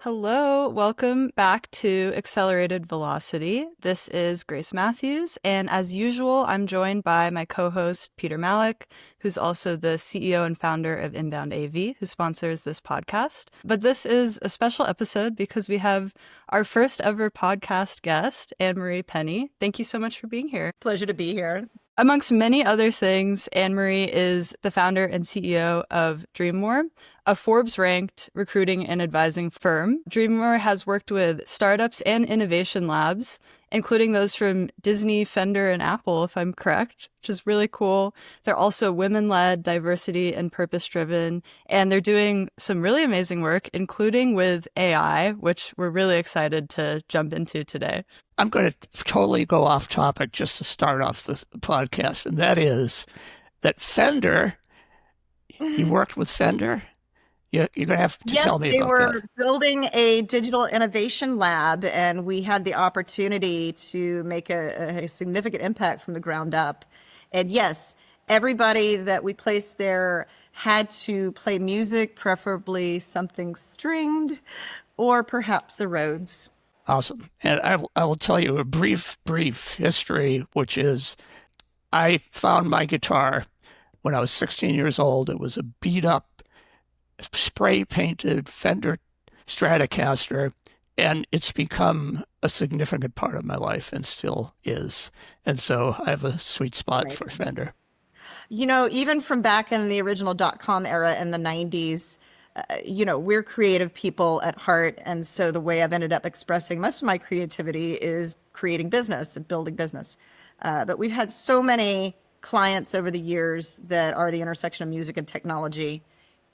Hello, welcome back to Accelerated Velocity. This is Grace Matthews, and as usual, I'm joined by my co-host Peter Malik, who's also the CEO and founder of InboundAV, who sponsors this podcast. But this is a special episode because we have our first ever podcast guest, Annemarie Penny. Thank you so much for being here. Pleasure to be here. Amongst many other things, Annemarie is the founder and CEO of DreamMore, a Forbes-ranked recruiting and advising firm. DreamMore has worked with startups and innovation labs, including those from Disney, Fender, and Apple, if I'm correct, which is really cool. They're also women-led, diversity, and purpose-driven, and they're doing some really amazing work, including with AI, which we're really excited to jump into today. I'm going to totally go off topic just to start off the podcast, and that is that Fender, you worked with Fender? You're going to have to tell me about that. Yes, they were building a digital innovation lab, and we had the opportunity to make a significant impact from the ground up. And yes, everybody that we placed there had to play music, preferably something stringed, or perhaps a Rhodes. Awesome. And I will tell you a brief history, which is I found my guitar when I was 16 years old. It was a beat-up, spray-painted Fender Stratocaster, and it's become a significant part of my life and still is. And so I have a sweet spot for Fender. You know, even from back in the original .com era in the 90s, we're creative people at heart. And so the way I've ended up expressing most of my creativity is creating business and building business. But we've had so many clients over the years that are the intersection of music and technology,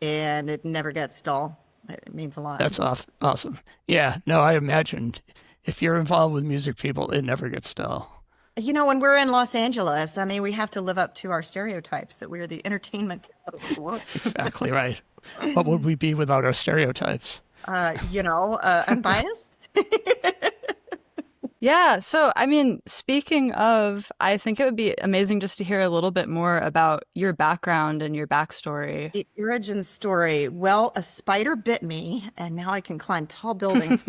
and it never gets dull. It means a lot. That's awesome. Yeah, no, I imagined if you're involved with music people, it never gets dull. You know, when we're in Los Angeles, I mean, we have to live up to our stereotypes that we're the entertainment capital of the world. Exactly right. What would we be without our stereotypes? Unbiased. Yeah. So, I mean, speaking of, I think it would be amazing just to hear a little bit more about your background and your backstory. The origin story. Well, a spider bit me, and now I can climb tall buildings.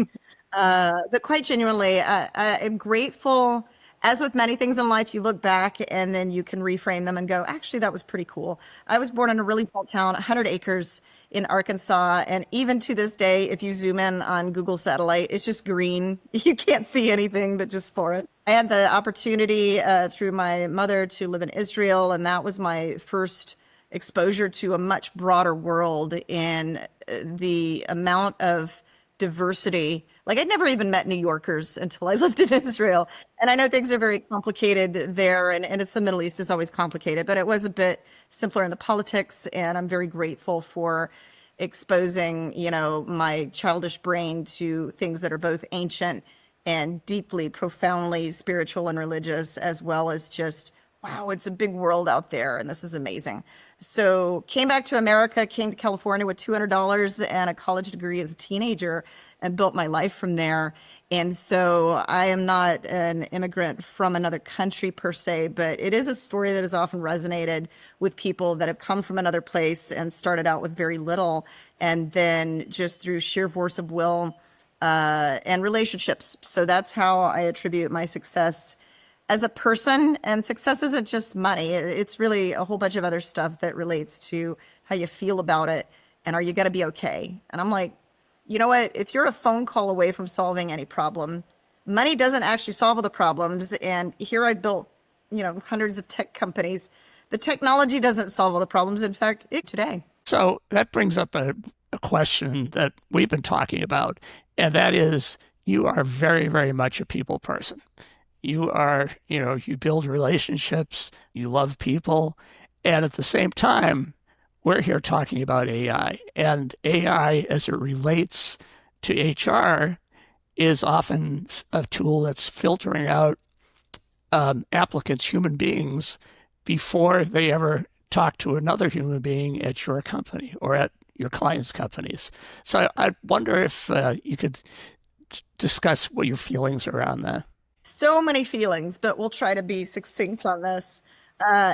But quite genuinely, I am grateful. As with many things in life, you look back and then you can reframe them and go, actually, that was pretty cool. I was born in a really small town, 100 acres in Arkansas. And even to this day, if you zoom in on Google Satellite, it's just green. You can't see anything but just forest. I had the opportunity through my mother to live in Israel, and that was my first exposure to a much broader world and the amount of diversity. Like, I'd never even met New Yorkers until I lived in Israel. And I know things are very complicated there, and it's the Middle East is always complicated, but it was a bit simpler in the politics. And I'm very grateful for exposing, my childish brain to things that are both ancient and deeply, profoundly spiritual and religious, as well as just, wow, it's a big world out there, and this is amazing. So came back to America, came to California with $200 and a college degree as a teenager, and built my life from there. And so I am not an immigrant from another country per se, but it is a story that has often resonated with people that have come from another place and started out with very little, and then just through sheer force of will and relationships. So that's how I attribute my success as a person. And success isn't just money. It's really a whole bunch of other stuff that relates to how you feel about it. And are you going to be okay? And I'm like, you know what? If you're a phone call away from solving any problem, money doesn't actually solve all the problems. And here I built, hundreds of tech companies. The technology doesn't solve all the problems. In fact, today. So that brings up a question that we've been talking about. And that is, you are very, very much a people person. You are, you build relationships, you love people. And at the same time, we're here talking about AI. And AI, as it relates to HR, is often a tool that's filtering out applicants, human beings, before they ever talk to another human being at your company or at your clients' companies. So I wonder if you could discuss what your feelings are around that. So many feelings, but we'll try to be succinct on this.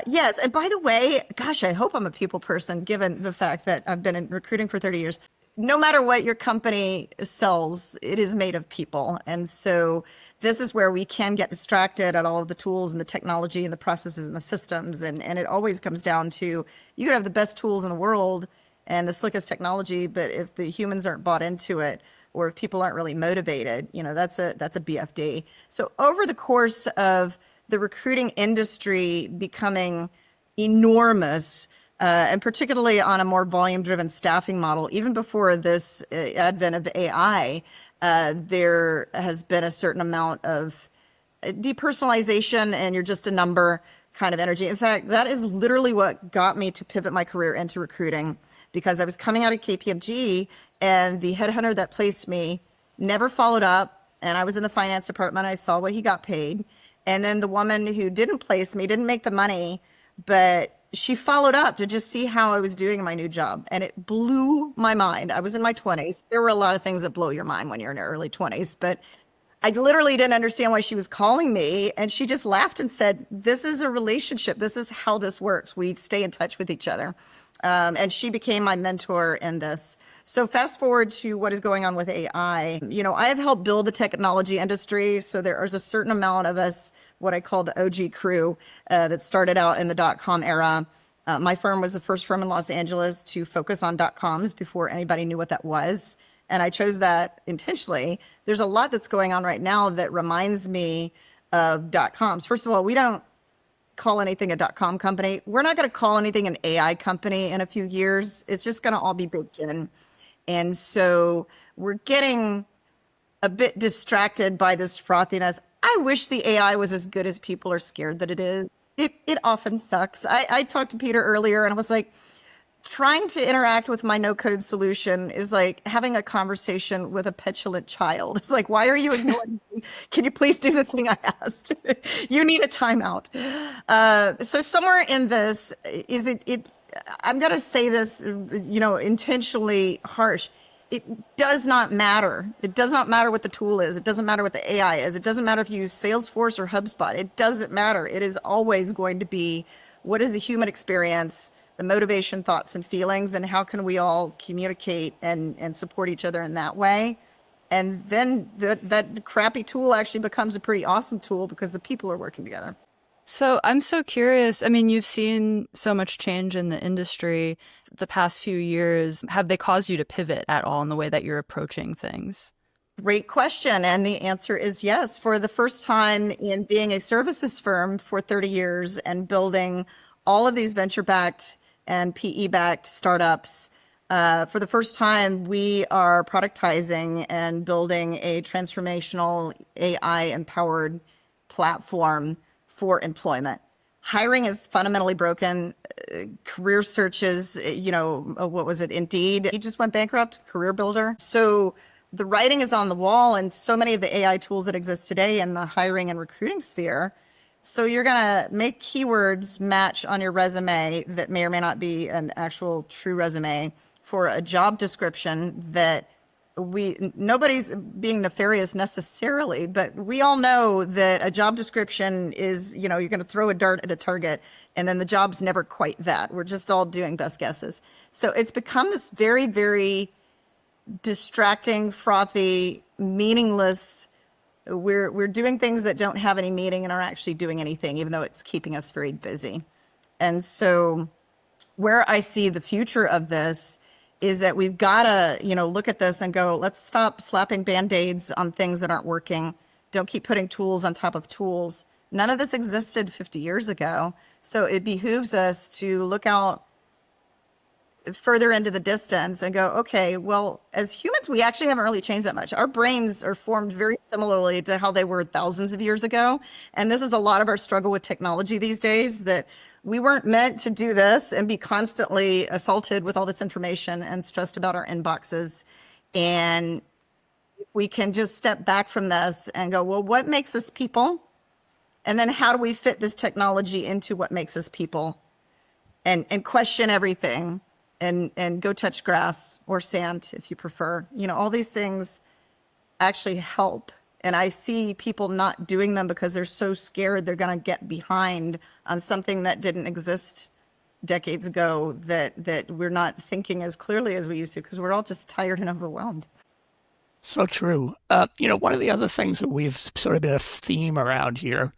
Yes. And by the way, gosh, I hope I'm a people person, given the fact that I've been in recruiting for 30 years. no matter what your company sells, it is made of people. And so this is where we can get distracted at all of the tools and the technology and the processes and the systems. And it always comes down to, you could have the best tools in the world and the slickest technology, but if the humans aren't bought into it, or if people aren't really motivated, that's a BFD. So over the course of the recruiting industry becoming enormous, and particularly on a more volume-driven staffing model, even before this advent of AI, there has been a certain amount of depersonalization, and you're just a number kind of energy. In fact, that is literally what got me to pivot my career into recruiting, because I was coming out of KPMG, and the headhunter that placed me never followed up, and I was in the finance department. I saw what he got paid. And then the woman who didn't place me didn't make the money, but she followed up to just see how I was doing in my new job. And it blew my mind. I was in my 20s. There were a lot of things that blow your mind when you're in your early 20s, but I literally didn't understand why she was calling me. And she just laughed and said, this is a relationship. This is how this works. We stay in touch with each other. And she became my mentor in this. So fast forward to what is going on with AI. I have helped build the technology industry. So there is a certain amount of us, what I call the OG crew, that started out in the .com era. My firm was the first firm in Los Angeles to focus on .coms before anybody knew what that was. And I chose that intentionally. There's a lot that's going on right now that reminds me of .coms. First of all, we don't call anything a .com company. We're not going to call anything an AI company in a few years. It's just going to all be baked in. And so we're getting a bit distracted by this frothiness. I wish the AI was as good as people are scared that it is. It often sucks. I talked to Peter earlier and I was like, trying to interact with my no-code solution is like having a conversation with a petulant child. It's like, why are you ignoring me? Can you please do the thing I asked? You need a timeout. So somewhere in this, I'm going to say this, intentionally harsh. It does not matter. It does not matter what the tool is. It doesn't matter what the AI is. It doesn't matter if you use Salesforce or HubSpot. It doesn't matter. It is always going to be, what is the human experience, the motivation, thoughts, and feelings, and how can we all communicate and support each other in that way? And then that crappy tool actually becomes a pretty awesome tool because the people are working together. So I'm so curious. I mean, you've seen so much change in the industry the past few years. Have they caused you to pivot at all in the way that you're approaching things? Great question. And the answer is yes. For the first time in being a services firm for 30 years and building all of these venture-backed and PE-backed startups, for the first time, we are productizing and building a transformational AI-empowered platform for employment. Hiring is fundamentally broken. Career searches, what was it? Indeed, he just went bankrupt, Career Builder. So the writing is on the wall, and so many of the AI tools that exist today in the hiring and recruiting sphere. So you're going to make keywords match on your resume that may or may not be an actual true resume for a job description that nobody's being nefarious necessarily, but we all know that a job description is, you're going to throw a dart at a target and then the job's never quite that. We're just all doing best guesses. So it's become this very, very distracting, frothy, meaningless. We're doing things that don't have any meaning and aren't actually doing anything, even though it's keeping us very busy. And so where I see the future of this is that we've got to, look at this and go, let's stop slapping Band-Aids on things that aren't working. Don't keep putting tools on top of tools. None of this existed 50 years ago. So it behooves us to look out further into the distance and go, okay, well, as humans, we actually haven't really changed that much. Our brains are formed very similarly to how they were thousands of years ago. And this is a lot of our struggle with technology these days, that we weren't meant to do this and be constantly assaulted with all this information and stressed about our inboxes. And if we can just step back from this and go, well, what makes us people? And then how do we fit this technology into what makes us people? And question everything. And go touch grass or sand if you prefer. All these things actually help. And I see people not doing them because they're so scared they're going to get behind on something that didn't exist decades ago that we're not thinking as clearly as we used to because we're all just tired and overwhelmed. So true. One of the other things that we've sort of been a theme around here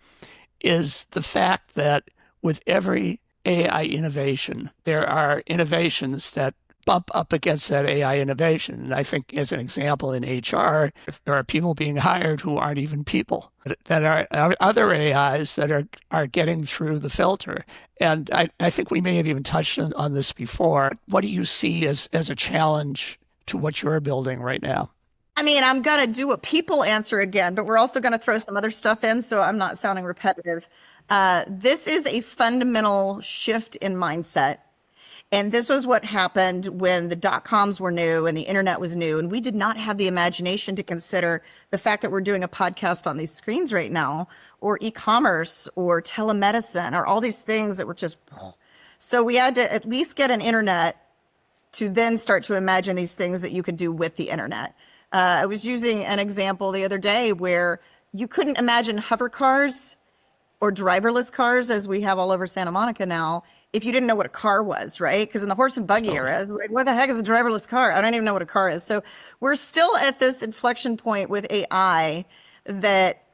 is the fact that with every AI innovation, there are innovations that bump up against that AI innovation. And I think as an example in HR, there are people being hired who aren't even people, that are other AIs that are getting through the filter. And I think we may have even touched on this before. What do you see as a challenge to what you're building right now? I mean, I'm going to do a people answer again, but we're also going to throw some other stuff in, so I'm not sounding repetitive. This is a fundamental shift in mindset. And this was what happened when the dot-coms were new and the internet was new. And we did not have the imagination to consider the fact that we're doing a podcast on these screens right now, or e-commerce, or telemedicine, or all these things that were just... So we had to at least get an internet to then start to imagine these things that you could do with the internet. I was using an example the other day where you couldn't imagine hover cars or driverless cars as we have all over Santa Monica now if you didn't know what a car was, right? Because in the horse and buggy era, it's like, what the heck is a driverless car? I don't even know what a car is. So we're still at this inflection point with AI that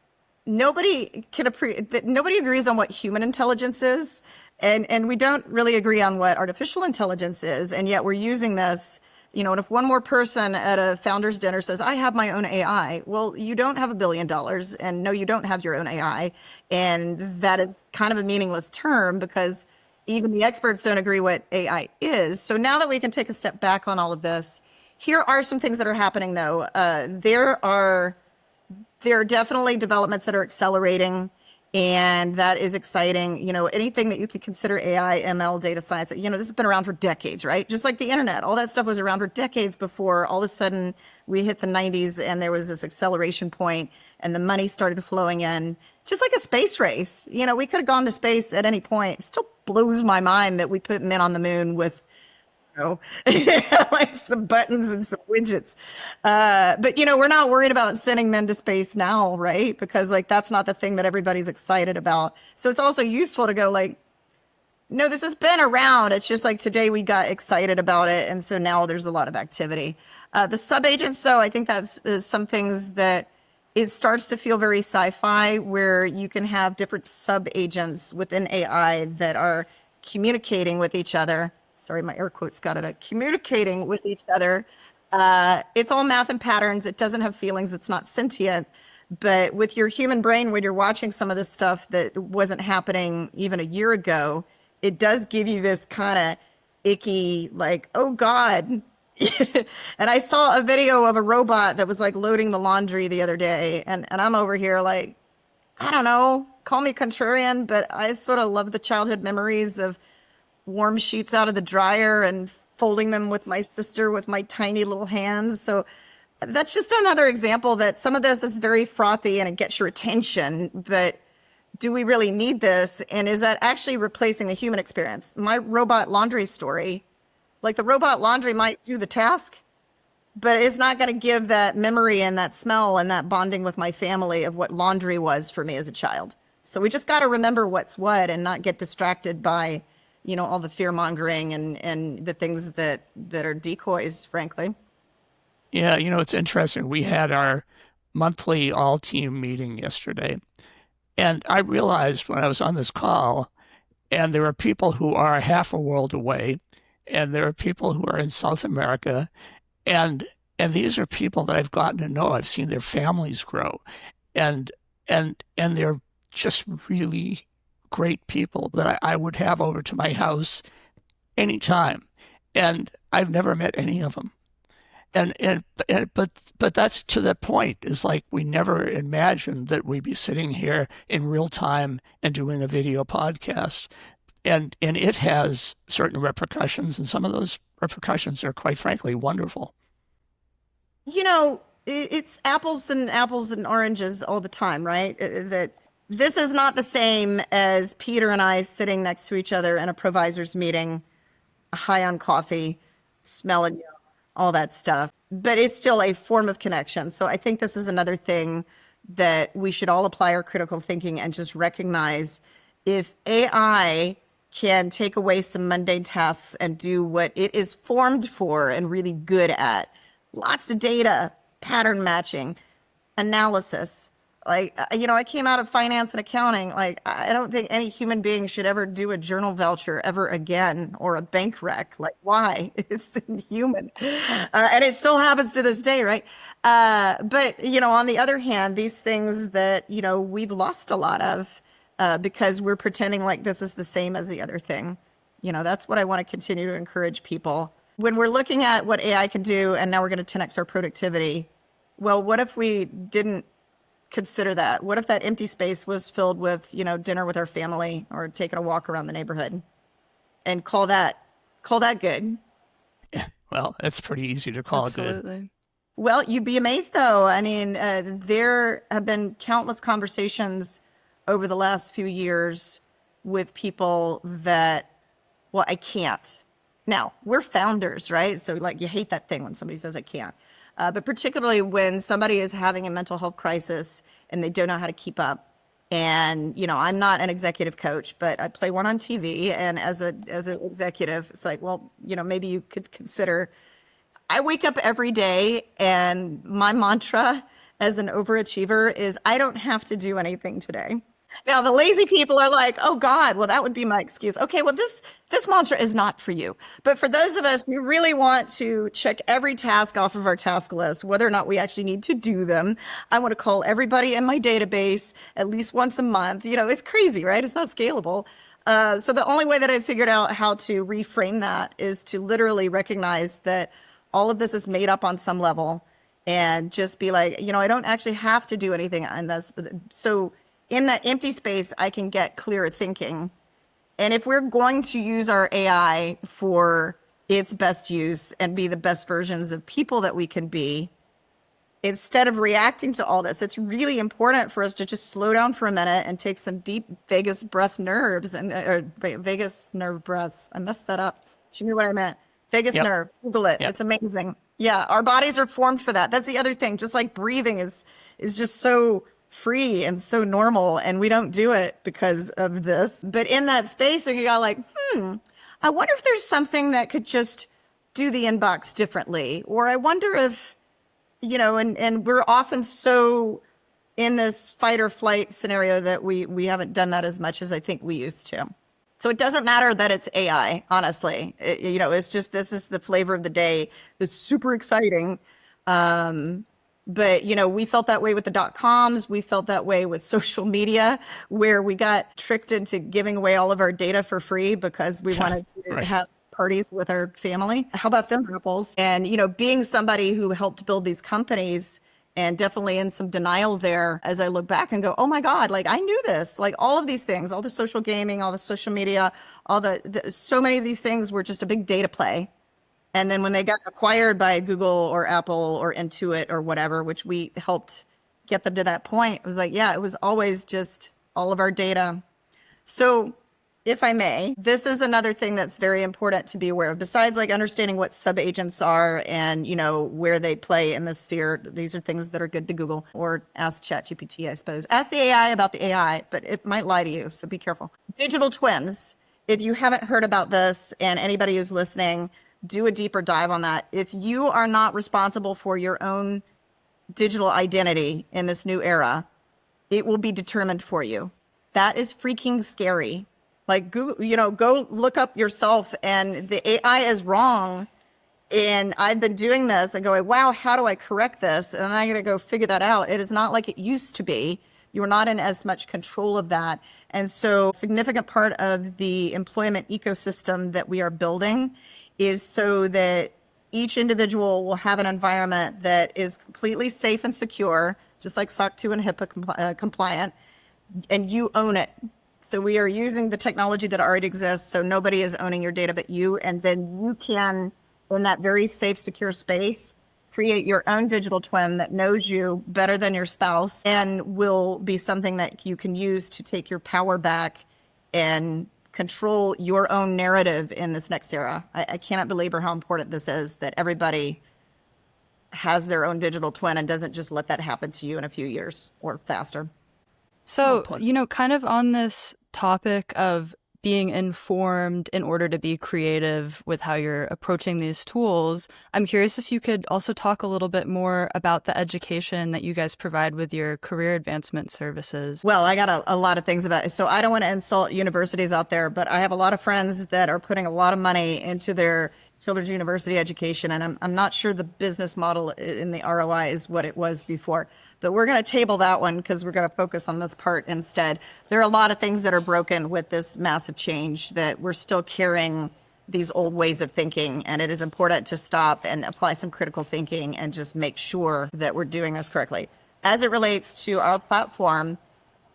nobody agrees on what human intelligence is. And we don't really agree on what artificial intelligence is. And yet we're using this. And if one more person at a founder's dinner says, I have my own AI, well, you don't have $1 billion. And no, you don't have your own AI. And that is kind of a meaningless term because even the experts don't agree what AI is. So now that we can take a step back on all of this, here are some things that are happening, though. There are definitely developments that are accelerating. And that is exciting. Anything that you could consider AI, ML, data science, this has been around for decades, right? Just like the internet, all that stuff was around for decades before all of a sudden we hit the 90s and there was this acceleration point and the money started flowing in, just like a space race. We could have gone to space at any point. It still blows my mind that we put men on the moon with like some buttons and some widgets. But we're not worried about sending men to space now, right? Because that's not the thing that everybody's excited about. So it's also useful to go no, this has been around. It's just today we got excited about it. And so now there's a lot of activity. The sub-agents, though, I think that's some things that it starts to feel very sci-fi, where you can have different sub-agents within AI that are communicating with each other. Sorry, my air quotes got it. Communicating with each other. It's all math and patterns. It doesn't have feelings. It's not sentient. But with your human brain, when you're watching some of this stuff that wasn't happening even a year ago, it does give you this kind of icky, oh God. And I saw a video of a robot that was loading the laundry the other day. And I'm over here I don't know, call me contrarian, but I sort of love the childhood memories of warm sheets out of the dryer and folding them with my sister with my tiny little hands. So that's just another example that some of this is very frothy and it gets your attention, but do we really need this? And is that actually replacing the human experience? My robot laundry story, the robot laundry might do the task, but it's not going to give that memory and that smell and that bonding with my family of what laundry was for me as a child. So we just got to remember what's what and not get distracted by all the fear mongering and the things that are decoys, frankly. Yeah, it's interesting. We had our monthly all-team meeting yesterday, and I realized when I was on this call, and there are people who are half a world away, and there are people who are in South America, and these are people that I've gotten to know. I've seen their families grow, and they're just really great people that I would have over to my house anytime. And I've never met any of them. But that's to the point, is we never imagined that we'd be sitting here in real time and doing a video podcast. And it has certain repercussions, and some of those repercussions are quite frankly wonderful. It's apples and oranges all the time, right? That this is not the same as Peter and I sitting next to each other in a provisor's meeting, high on coffee, smelling all that stuff. But it's still a form of connection. So I think this is another thing that we should all apply our critical thinking and just recognize if AI can take away some mundane tasks and do what it is formed for and really good at. Lots of data, pattern matching, analysis. Like, I came out of finance and accounting. Like, I don't think any human being should ever do a journal voucher ever again, or a bank rec. Like, why? It's inhuman. And it still happens to this day, right? But, on the other hand, these things that, we've lost a lot of because we're pretending like this is the same as the other thing. That's what I want to continue to encourage people. When we're looking at what AI can do, and now we're going to 10x our productivity, well, what if we didn't consider that? What if that empty space was filled with, dinner with our family or taking a walk around the neighborhood, and call that good? Yeah, well, it's pretty easy to call it good. Absolutely. Well, you'd be amazed though. I mean, there have been countless conversations over the last few years with people that, well, I can't. Now, we're founders, right? So like, you hate that thing when somebody says I can't. But particularly when somebody is having a mental health crisis and they don't know how to keep up. And, I'm not an executive coach, but I play one on TV. And as an executive, it's like, well, maybe you could consider, I wake up every day and my mantra as an overachiever is I don't have to do anything today. Now, the lazy people are like, oh God, well, that would be my excuse. Okay, well, this mantra is not for you. But for those of us who really want to check every task off of our task list, whether or not we actually need to do them, I want to call everybody in my database at least once a month. It's crazy, right? It's not scalable. So the only way that I've figured out how to reframe that is to literally recognize that all of this is made up on some level, and just be like, I don't actually have to do anything on this. So in that empty space, I can get clearer thinking. And if we're going to use our AI for its best use and be the best versions of people that we can be, instead of reacting to all this, it's really important for us to just slow down for a minute and take some deep vagus nerve breaths. I messed that up. She knew what I meant. Vagus nerve. Google it. Yep. It's amazing. Yeah, our bodies are formed for that. That's the other thing. Just like breathing is just so free and so normal, and we don't do it because of this. But in that space, you got like, I wonder if there's something that could just do the inbox differently. Or I wonder if, and we're often so in this fight or flight scenario that we haven't done that as much as I think we used to. So it doesn't matter that it's AI, honestly. It's just, this is the flavor of the day. It's super exciting. But, we felt that way with the .coms. We felt that way with social media, where we got tricked into giving away all of our data for free because we wanted to have parties with our family. How about them apples? And, being somebody who helped build these companies, and definitely in some denial there as I look back and go, oh my God, like I knew this, like all of these things, all the social gaming, all the social media, all so many of these things were just a big data play. And then when they got acquired by Google or Apple or Intuit or whatever, which we helped get them to that point, it was like, yeah, it was always just all of our data. So if I may, this is another thing that's very important to be aware of. Besides like understanding what sub-agents are and, where they play in the sphere, these are things that are good to Google or ask ChatGPT, I suppose. Ask the AI about the AI, but it might lie to you, so be careful. Digital twins. If you haven't heard about this, and anybody who's listening, do a deeper dive on that. If you are not responsible for your own digital identity in this new era, it will be determined for you. That is freaking scary. Like, Google, go look up yourself, and the AI is wrong. And I've been doing this and going, wow, how do I correct this? And I'm going to go figure that out. It is not like it used to be. You're not in as much control of that. And so a significant part of the employment ecosystem that we are building is so that each individual will have an environment that is completely safe and secure, just like SOC 2 and HIPAA compliant, and you own it. So we are using the technology that already exists, so nobody is owning your data but you, and then you can, in that very safe, secure space, create your own digital twin that knows you better than your spouse and will be something that you can use to take your power back and control your own narrative in this next era. I cannot belabor how important this is, that everybody has their own digital twin and doesn't just let that happen to you in a few years or faster. So, kind of on this topic of being informed in order to be creative with how you're approaching these tools. I'm curious if you could also talk a little bit more about the education that you guys provide with your career advancement services. Well, I got a lot of things about it. So I don't want to insult universities out there, but I have a lot of friends that are putting a lot of money into their children's university education. And I'm not sure the business model in the ROI is what it was before. But we're going to table that one because we're going to focus on this part instead. There are a lot of things that are broken with this massive change, that we're still carrying these old ways of thinking. And it is important to stop and apply some critical thinking and just make sure that we're doing this correctly. As it relates to our platform,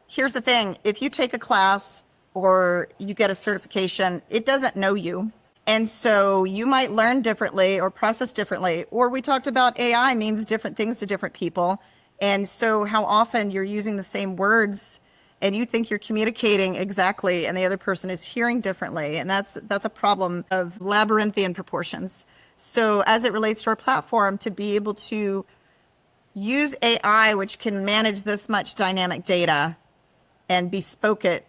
here's the thing. If you take a class or you get a certification, it doesn't know you. And so you might learn differently or process differently. Or we talked about AI means different things to different people. And so how often you're using the same words and you think you're communicating exactly and the other person is hearing differently. And that's a problem of labyrinthian proportions. So as it relates to our platform, to be able to use AI, which can manage this much dynamic data and bespoke it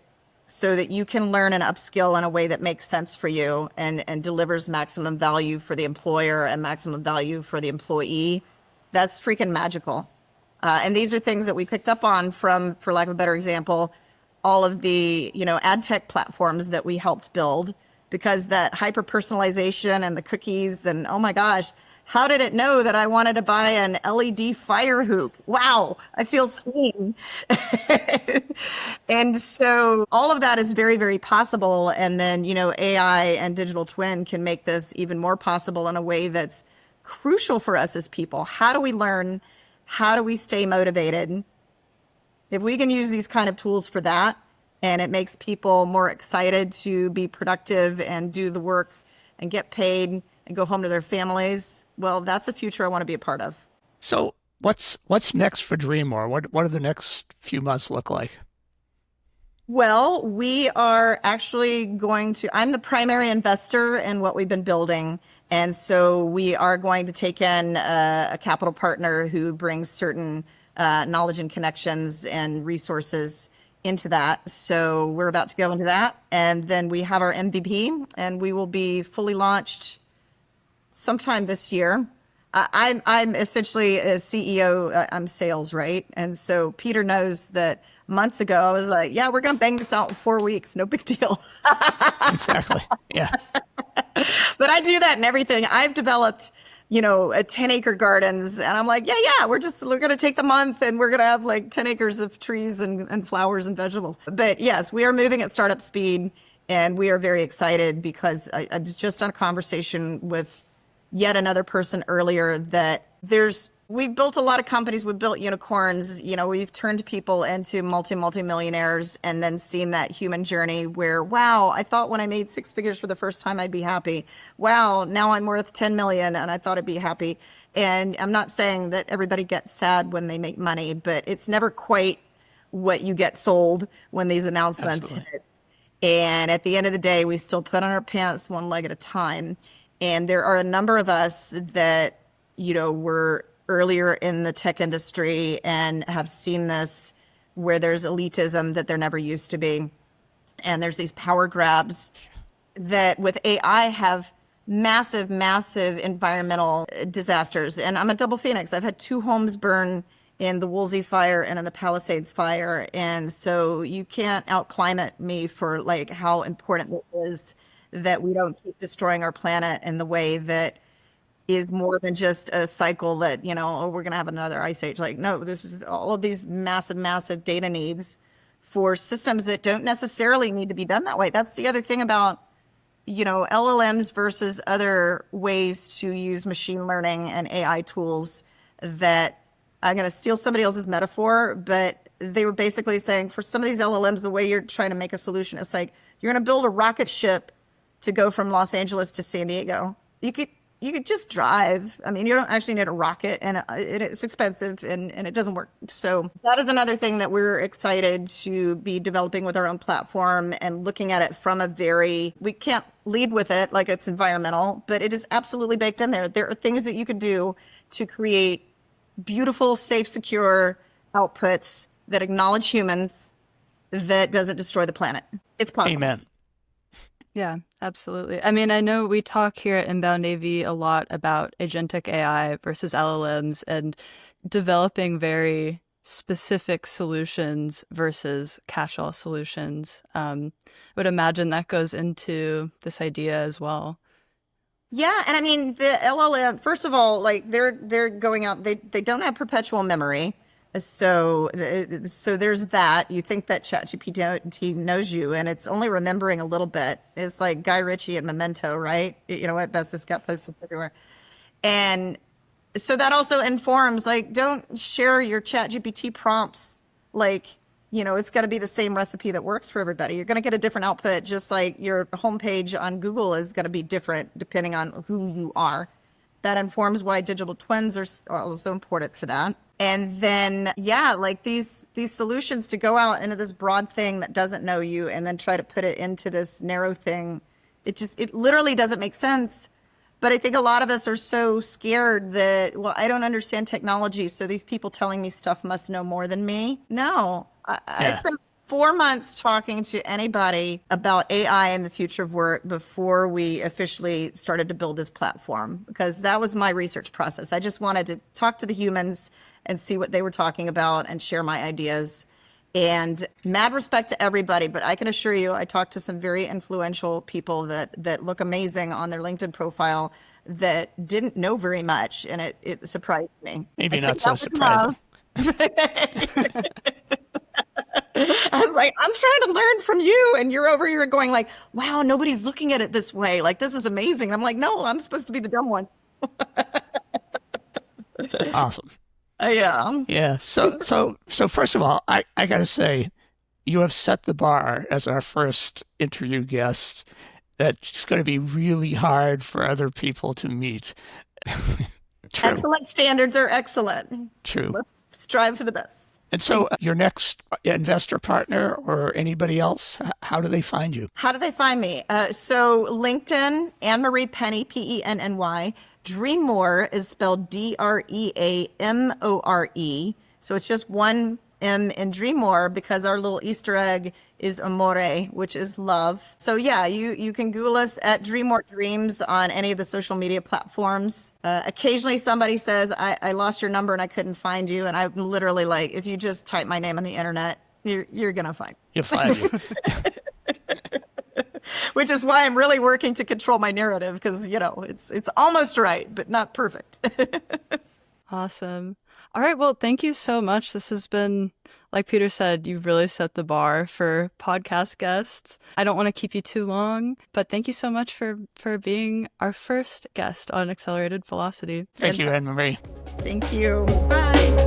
so that you can learn and upskill in a way that makes sense for you and delivers maximum value for the employer and maximum value for the employee. That's freaking magical. And these are things that we picked up on from, for lack of a better example, all of the, ad tech platforms that we helped build, because that hyper personalization and the cookies and, oh my gosh, how did it know that I wanted to buy an LED fire hoop? Wow, I feel seen. And so all of that is very, very possible. And then, AI and digital twin can make this even more possible in a way that's crucial for us as people. How do we learn? How do we stay motivated? If we can use these kind of tools for that, and it makes people more excited to be productive and do the work and get paid and go home to their families, well, that's a future I want to be a part of. So what's next for Dreammore? What do the next few months look like? Well, we are actually I'm the primary investor in what we've been building. And so we are going to take in a capital partner who brings certain knowledge and connections and resources into that. So we're about to go into that. And then we have our MVP, and we will be fully launched sometime this year. I'm essentially a CEO. I'm sales, right? And so Peter knows that months ago I was like, yeah, we're going to bang this out in 4 weeks. No big deal. Exactly. Yeah. But I do that in everything. I've developed, a 10-acre gardens, and I'm like, yeah, we're going to take the month and we're going to have like 10 acres of trees and flowers and vegetables. But yes, we are moving at startup speed, and we are very excited because I was just on a conversation with yet another person earlier that we've built a lot of companies. We've built unicorns. We've turned people into multi-millionaires, and then seen that human journey where, wow, I thought when I made 6 figures for the first time, I'd be happy. Wow, now I'm worth 10 million and I thought I'd be happy. And I'm not saying that everybody gets sad when they make money, but it's never quite what you get sold when these announcements hit. And at the end of the day, we still put on our pants one leg at a time. And there are a number of us that, were earlier in the tech industry and have seen this where there's elitism that there never used to be. And there's these power grabs that with AI have massive, massive environmental disasters. And I'm a double phoenix. I've had 2 homes burn in the Woolsey fire and in the Palisades fire. And so you can't out climate me for like how important it is that we don't keep destroying our planet in the way that is more than just a cycle that, we're going to have another ice age. Like, no, there's all of these massive, massive data needs for systems that don't necessarily need to be done that way. That's the other thing about, LLMs versus other ways to use machine learning and AI tools, that I'm going to steal somebody else's metaphor, but they were basically saying for some of these LLMs, the way you're trying to make a solution, it's like you're going to build a rocket ship to go from Los Angeles to San Diego. You could just drive. I mean, you don't actually need a rocket, and it's expensive and it doesn't work. So that is another thing that we're excited to be developing with our own platform and looking at it from we can't lead with it like it's environmental, but it is absolutely baked in there. There are things that you could do to create beautiful, safe, secure outputs that acknowledge humans, that doesn't destroy the planet. It's possible. Amen. Yeah, absolutely. I mean, I know we talk here at InboundAV a lot about agentic AI versus LLMs and developing very specific solutions versus catch-all solutions. I would imagine that goes into this idea as well. Yeah, and I mean the LLM. First of all, like they're going out. They don't have perpetual memory, so there's that. You think that ChatGPT knows you, and it's only remembering a little bit. It's like Guy Ritchie and Memento, right? You know what? Best this got posted everywhere, and so that also informs like don't share your ChatGPT prompts like it's got to be the same recipe that works for everybody. You're going to get a different output, just like your homepage on Google is going to be different depending on who you are. That informs why digital twins are also important for that. And then like these solutions to go out into this broad thing that doesn't know you and then try to put it into this narrow thing, it literally doesn't make sense. But I think a lot of us are so scared that, well, I don't understand technology, so these people telling me stuff must know more than me. No, I spent 4 months talking to anybody about AI and the future of work before we officially started to build this platform, because that was my research process. I just wanted to talk to the humans and see what they were talking about and share my ideas. And mad respect to everybody, but I can assure you, I talked to some very influential people that look amazing on their LinkedIn profile that didn't know very much, and it surprised me. Maybe not so surprising. I was like, I'm trying to learn from you, and you're over here going like, wow, nobody's looking at it this way. Like, this is amazing. I'm like, no, I'm supposed to be the dumb one. Awesome. Yeah. Yeah. So first of all, I got to say, you have set the bar as our first interview guest. That's going to be really hard for other people to meet. True. Excellent standards are excellent. True. Let's strive for the best. And so your next investor partner or anybody else, how do they find you? How do they find me? So LinkedIn, Annemarie Penny, Penny. Dreamore is spelled Dreamore. So it's just one M in Dreamore because our little Easter egg is amore, which is love. So yeah, you can Google us at Dreamore Dreams on any of the social media platforms. Occasionally somebody says, I lost your number and I couldn't find you. And I'm literally like, if you just type my name on the internet, you're going to find me. You'll find you. Which is why I'm really working to control my narrative because, it's almost right, but not perfect. Awesome. All right. Well, thank you so much. This has been, like Peter said, you've really set the bar for podcast guests. I don't want to keep you too long, but thank you so much for being our first guest on Accelerated Velocity. Thank you, Annemarie. Thank you. Bye.